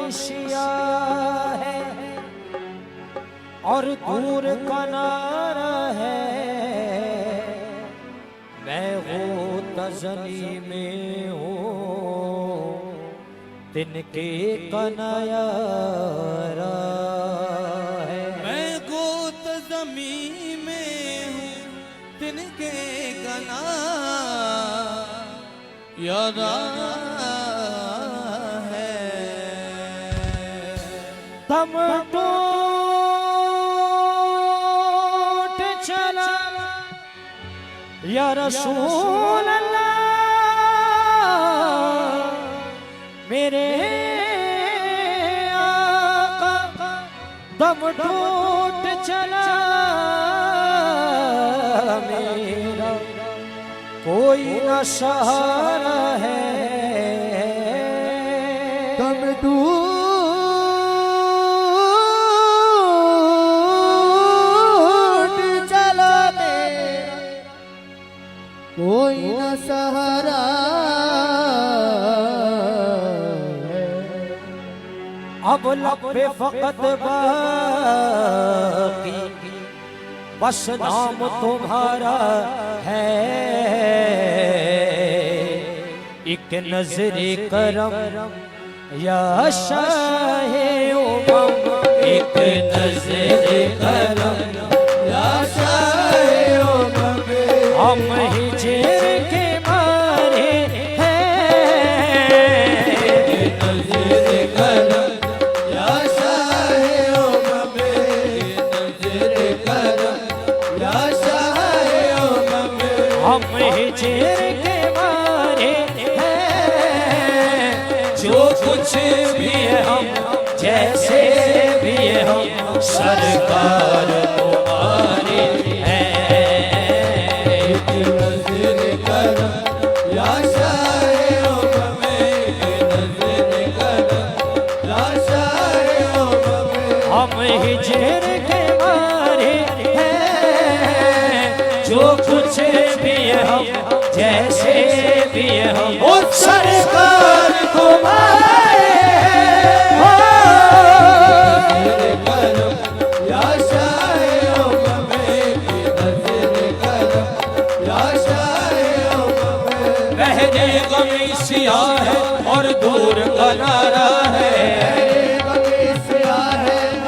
Asia है और दूर किनारा है, मैं हूँ तजनी में हूँ तिनके कनायारा है। मैं गोत जमी में हूँ तिनके कनायारा है। दम टूट चला या रसूल अल्लाह, मेरे आका दम टूट चला मेरा, कोई न सहारा है। दम टूट चला मेरा, कोई न सहारा है। अब लब पे फकत बाकी बस नाम तुम्हारा है, एक नजरे करम या शाहे उमम, एक नजरे करम या शाहे उमम, हम हिजर के मारे हैं, एक नजरे करम या शाहे उमम, एक नजरे करम या शाहे उमम, हम हिजर के मारे हैं, जो कुछ भी है हम जैसे भी है हम सरकार तुम्हारे हैं, एक नज़र करम या शाहे उमम, एक नज़र करम या शाहे उमम, हम हिजर के मारे हैं, जो कुछ भी है हम जैसे भी है हम सरकार तुम्हारे है और दूर किनारा है,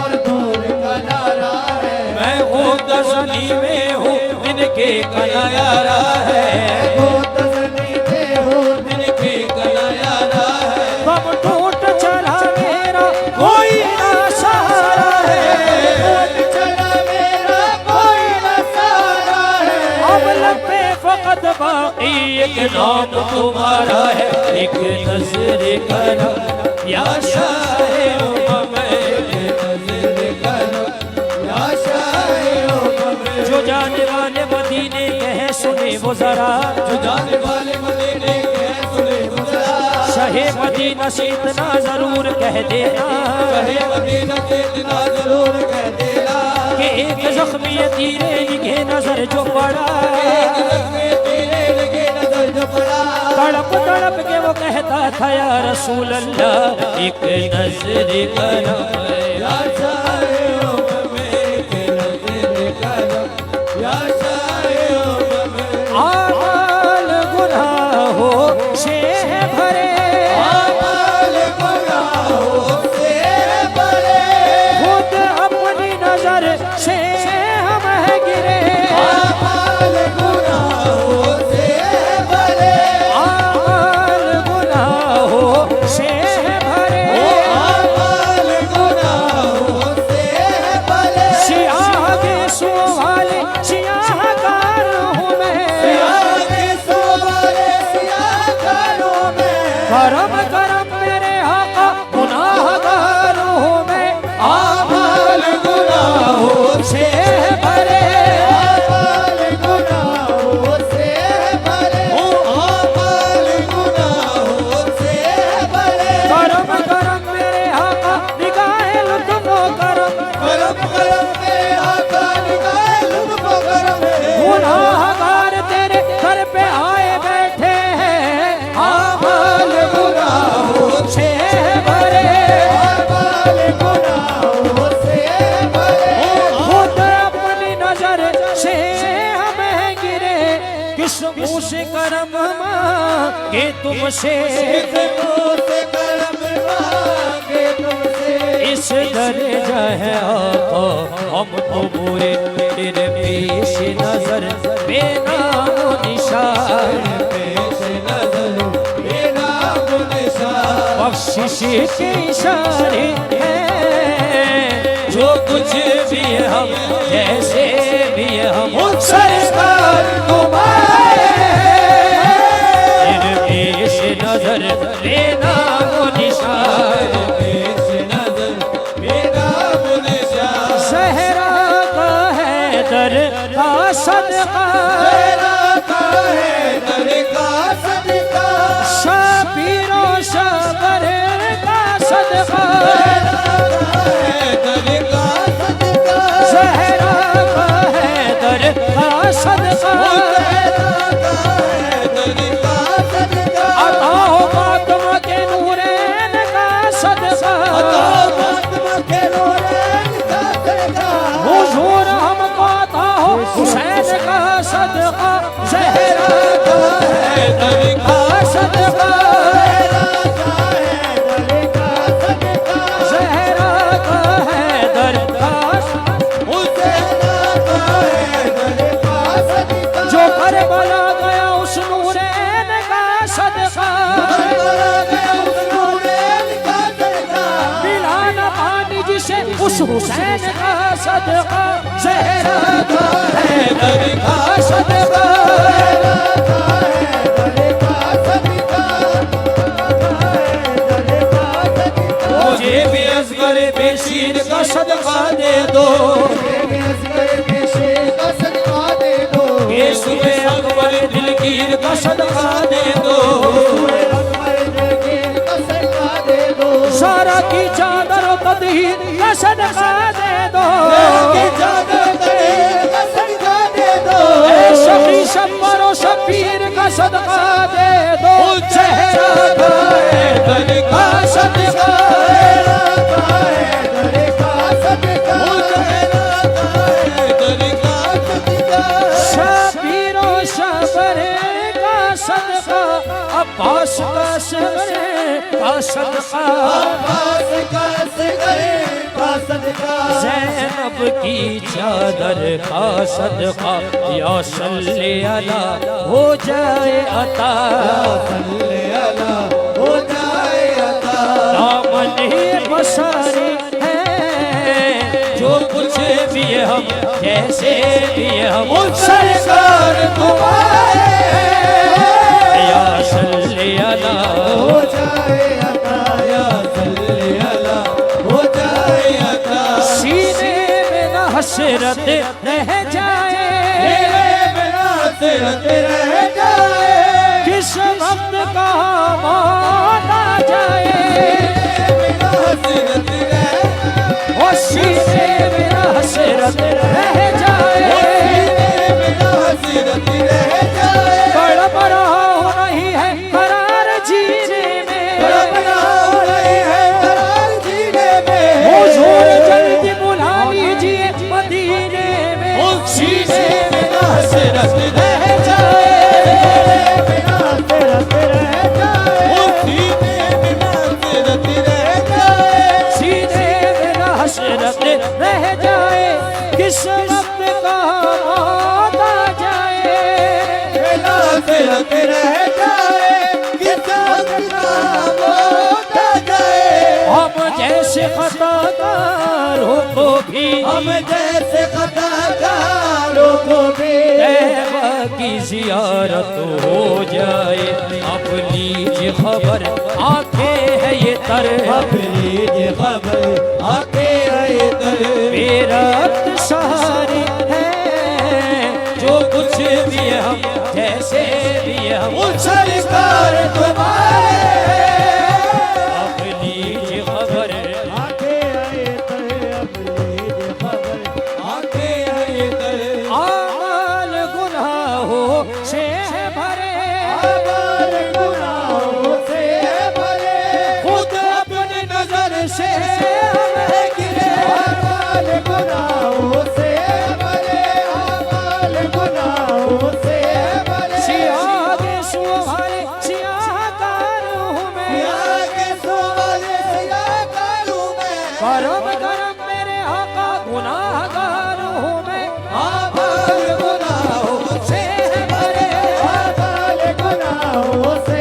और दूर किनारा है। मैं हूँ तजनी में हूँ इनके कनायारा है, इनके कनायारा है। दम टूट चला मेरा कोई ना सहारा है, चला मेरा कोई न सहारा है। अब लबे फकत बाकी एक नाम तुम्हारा है, एक नजर करम या शाहे उमम, एक नजर करम या शाहे उमम, जो जाने वाले मदीने कहे सुने वो जरा, जो जाने वाले मदीने कहे सुने वो जरा, शहे मदीना से इतना जरूर कह देना, शहे मदीना से इतना जरूर कह देना कि एक जख्मी तीरे निगे नजर जो पड़ा, तड़प तड़प के वो कहता था या रसूल अल्लाह, एक नजर करम या शाहे उमम, एक नजर करम या शाहे उमम, आमाल गुनाहों से भरे, आमाल गुनाहों से भरे, खुद अपनी नजर से हम है गिरे, आमाल गुनाहों से भरे, आमाल गुनाहों से भरे, आमाल गुनाहों तुमसे मुँह से करम मांगे तुमसे इस दर्जा है आका हम तो बुरे तेरे पेश नजर बेनामो निशान पेश नजर बेनाम निशान बख्शिश के इशारे हैं जो कुछ भी हम जैसे भी हम सरकार तुम्हारे तेरे पेश नजर बेनामो निशान पेश नजर बेनाम निशान सहरा का है दर का सदका तेरा का है दर का सदका शबीरो शबर का सदका दर का सदका सहरा का है दर का सदका अताओ फातिमा के नूरैन का सदका हुजूर हमको अता हो हुसैन का सदका सहरा का है दर का सदका सहरा का है दर का जो करबला गया उस नूरैन का सदका मिला न पानी जिसे उस हुसैन का सदका सहरा का है दर का सदका मुझे भी असगर बेशीर का सदका दे दो ये सुबह अकबर दिलगीर का सदका दे दो सारा की चादर तदहीर का सदका दे दो शफी शब्बर और शबीर का सदका दे दो चेहरा का है दर का सदका शबीर और शबर का सदका अब्बास का शबर का सदका ज़ैनब की चादर का सदका या सल्ले अला हो जाए अता दामन ही बसारे हैं जो कुछ भी हम जैसे भी हम सरकार तुम्हारे या सल्ले अला सीने में न हसरत रह जाए किस वक्त का मौत आ जाए वो सीने में न हसरत रह जाए बड़ा बड़ा हो नहीं है करार जीने में हुजूर जल्दी बुला लीजिए मदीने में सीने में न हसरत रह जाए सीने में न हसरत रह जाए किस वक्त का मौत आ जाए हम जैसे खताकारों को भी हम जैसे खताकारों को भी तैबा की जियारत हो जाए अब लीजिए खबर आंखें है ये तर लीजिए खबर आके आए तर मेरा सहारे हैं जो कुछ भी हम जैसे भी हम सरकार तुम्हारे अब लीजिए खबर आके आए तर अब लीजिए खबर आके आए तर आमाल गुनाहों से भरे आबाद गुनाहों से भरे खुद अपनी नजर से हमें गिरे आबाद गुनाहों से भरे आबाद गुनाहों से भरे सियाह के सुहारे सियाह करम करम मेरे आका गुनाहगार हूँ मैं आबाल गुनाहों से भरे, आबाल गुनाहों से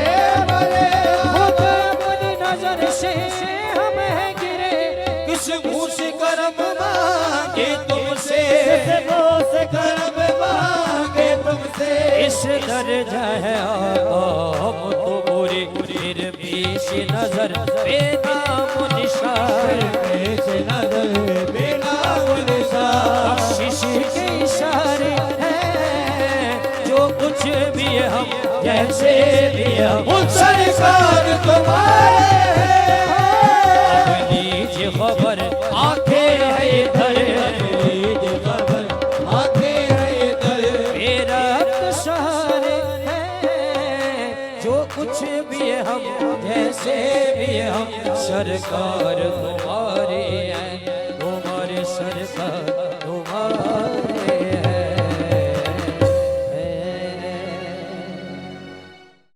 भरे, खुद अपनी नजर से हम हैं गिरे किस मुंह से करम मांगे तुमसे, से करम मांगे तुमसे, इस दर्जा है आका हम तो बुरे फिर पेश नजर बेनाम निशान पेश नजर बेनाम निशान, बख्शिश के इशारे हैं जो कुछ भी हम जैसे भी हम उन सरकार तुम्हारे हैं, अब लीजिए खबर आंखें है इधर लीजिए खबर आंखें हैं इधर, मेरा सहारे हैं जो कुछ भी हम जैसे भी हम सरकार तुम्हारे